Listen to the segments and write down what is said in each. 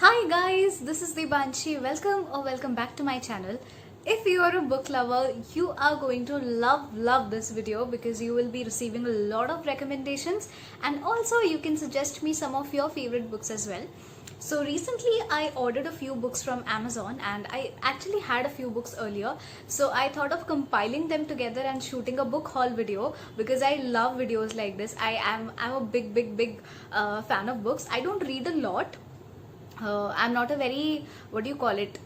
Hi guys, this is Debanshi. Welcome back to my channel. If you are a book lover, you are going to love this video because you will be receiving a lot of recommendations, and also you can suggest me some of your favorite books as well. So recently I ordered a few books from Amazon, and I actually had a few books earlier. So I thought of compiling them together and shooting a book haul video because I love videos like this. I'm a big fan of books. I don't read a lot. I'm not a very, what do you call it,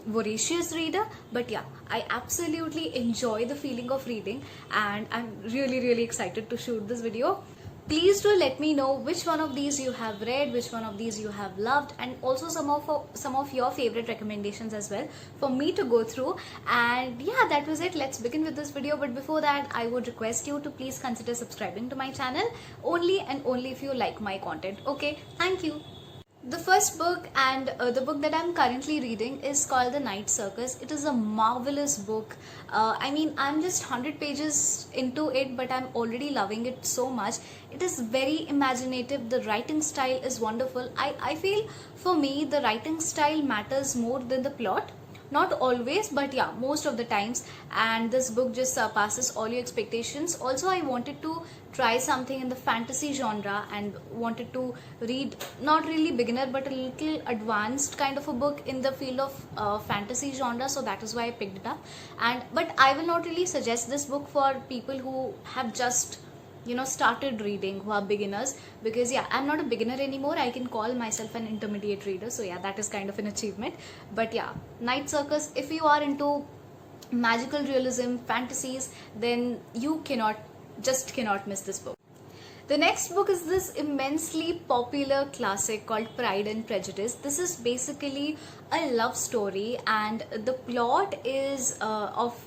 voracious reader, but yeah, I absolutely enjoy the feeling of reading, and I'm really excited to shoot this video. Please do let me know which one of these you have read, which one of these you have loved, and also some of your favorite recommendations as well for me to go through. And yeah, that was it. Let's begin with this video. But before that, I would request you to please consider subscribing to my channel only and only if you like my content. Okay, thank you. The first book and the book that I'm currently reading is called The Night Circus. It is a marvelous book. I mean, I'm just 100 pages into it, but I'm already loving it so much. It is very imaginative. The writing style is wonderful. I feel for me, the writing style matters more than the plot. Not always, but yeah, most of the times. And this book just surpasses all your expectations. Also, I wanted to try something in the fantasy genre and wanted to read not really beginner but a little advanced kind of a book in the field of fantasy genre. So that is why I picked it up. But I will not really suggest this book for people who have just started reading, who are beginners, because yeah, I'm not a beginner anymore. I can call myself an intermediate reader, so yeah, that is kind of an achievement. But yeah, Night Circus, if you are into magical realism, fantasies, then you cannot miss this book. The next book is this immensely popular classic called Pride and Prejudice. This is basically a love story, and the plot is of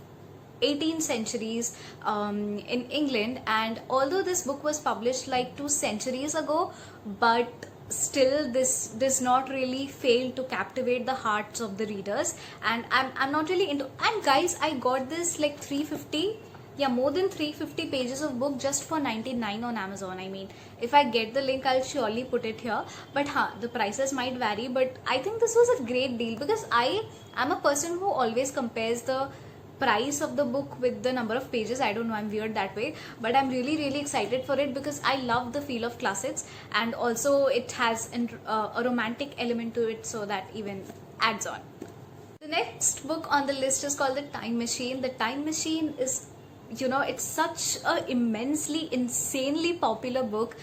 18th centuries in England. And although this book was published like 2 centuries ago, but still this does not really fail to captivate the hearts of the readers. And I'm not really into, and guys, I got this like 350, yeah, more than 350 pages of book just for 99 on Amazon. I mean, if I get the link, I'll surely put it here, but the prices might vary. But I think this was a great deal because I am a person who always compares the price of the book with the number of pages. I don't know, I'm weird that way, but I'm really excited for it because I love the feel of classics, and also it has a romantic element to it, so that even adds on. The next book on the list is called The Time Machine. The Time Machine is, it's such a immensely, insanely popular book.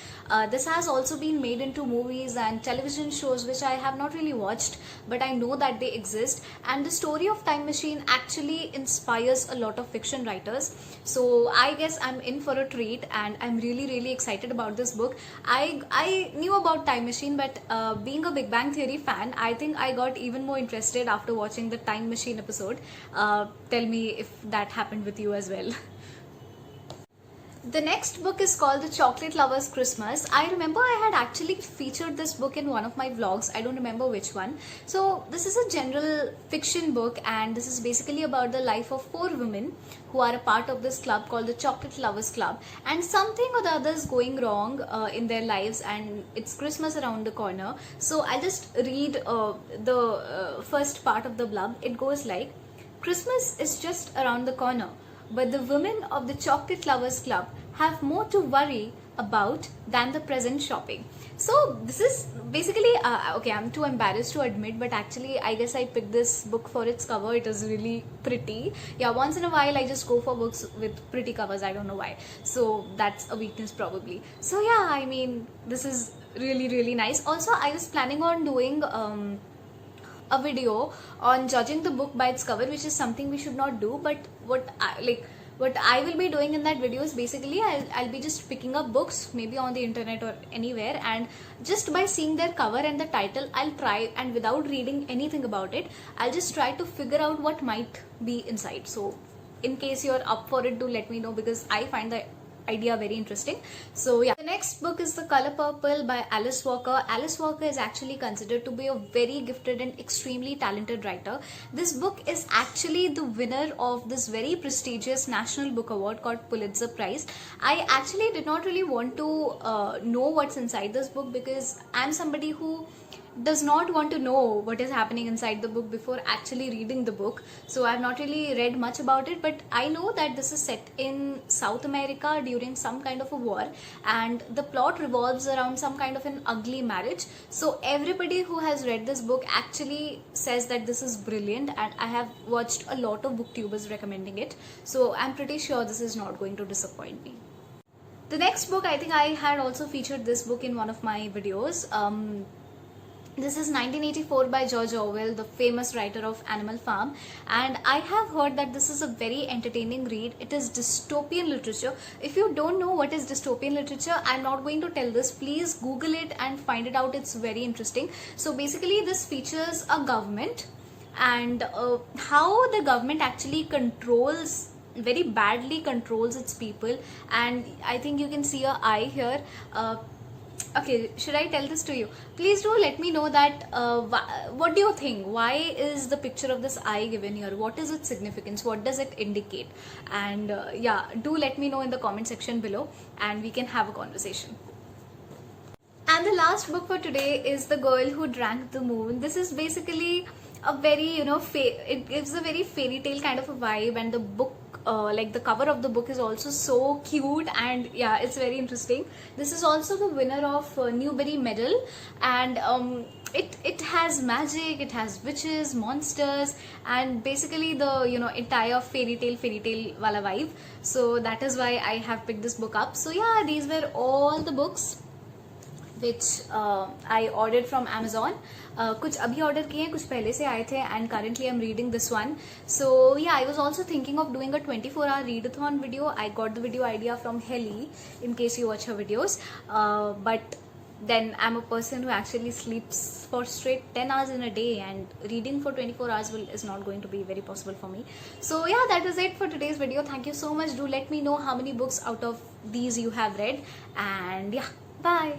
This has also been made into movies and television shows, which I have not really watched, but I know that they exist. And the story of Time Machine actually inspires a lot of fiction writers. So I guess I'm in for a treat, and I'm really excited about this book. I knew about Time Machine, but being a Big Bang Theory fan, I think I got even more interested after watching the Time Machine episode. Tell me if that happened with you as well. The next book is called The Chocolate Lover's Christmas. I remember I had actually featured this book in one of my vlogs. I don't remember which one. So this is a general fiction book, and this is basically about the life of 4 women who are a part of this club called the Chocolate Lovers Club, and something or the other is going wrong in their lives, and it's Christmas around the corner. So I'll just read the first part of the blurb. It goes like, Christmas is just around the corner, but the women of the Chocolate Lovers Club have more to worry about than the present shopping. So this is basically, okay, I'm too embarrassed to admit, but actually I guess I picked this book for its cover. It is really pretty. Yeah, once in a while I just go for books with pretty covers. I don't know why. So that's a weakness probably. So yeah, I mean, this is really nice. Also, I was planning on doing a video on judging the book by its cover, which is something we should not do. But what I will be doing in that video is basically I'll be just picking up books maybe on the internet or anywhere, and just by seeing their cover and the title, I'll try, and without reading anything about it, I'll just try to figure out what might be inside. So in case you're up for it, do let me know, because I find the idea very interesting. So yeah, the next book is The Color Purple by Alice Walker. Alice Walker is actually considered to be a very gifted and extremely talented writer. This book is actually the winner of this very prestigious National Book Award called Pulitzer Prize. I actually did not really want to know what's inside this book, because I'm somebody who does not want to know what is happening inside the book before actually reading the book. So I've not really read much about it, but I know that this is set in South America during some kind of a war, and the plot revolves around some kind of an ugly marriage. So everybody who has read this book actually says that this is brilliant, and I have watched a lot of booktubers recommending it, so I'm pretty sure this is not going to disappoint me. The next book, I think I had also featured this book in one of my videos. This is 1984 by George Orwell, the famous writer of Animal Farm, and I have heard that this is a very entertaining read. It is dystopian literature. If you don't know what is dystopian literature, I'm not going to tell this. Please Google it and find it out. It's very interesting. So basically this features a government and how the government actually very badly controls its people. And I think you can see a eye here. Okay, should I tell this to you? Please do let me know that what do you think? Why is the picture of this eye given here? What is its significance? What does it indicate? And yeah, do let me know in the comment section below, and we can have a conversation. And the last book for today is The Girl Who Drank the Moon. This is basically a very, it gives a very fairy tale kind of a vibe, and the book, like the cover of the book is also so cute, and yeah, it's very interesting. This is also the winner of Newbery Medal, and it has magic, it has witches, monsters, and basically the entire fairy tale wala vibe. So that is why I have picked this book up. So yeah, these were all the books which I ordered from Amazon. कुछ अभी order किए हैं, कुछ पहले से आए थे, and currently I'm reading this one. So yeah, I was also thinking of doing a 24-hour readathon video. I got the video idea from Helly, in case you watch her videos, but then I'm a person who actually sleeps for straight 10 hours in a day, and reading for 24 hours is not going to be very possible for me. So yeah, that was it for today's video. Thank you so much. Do let me know how many books out of these you have read, and yeah, bye.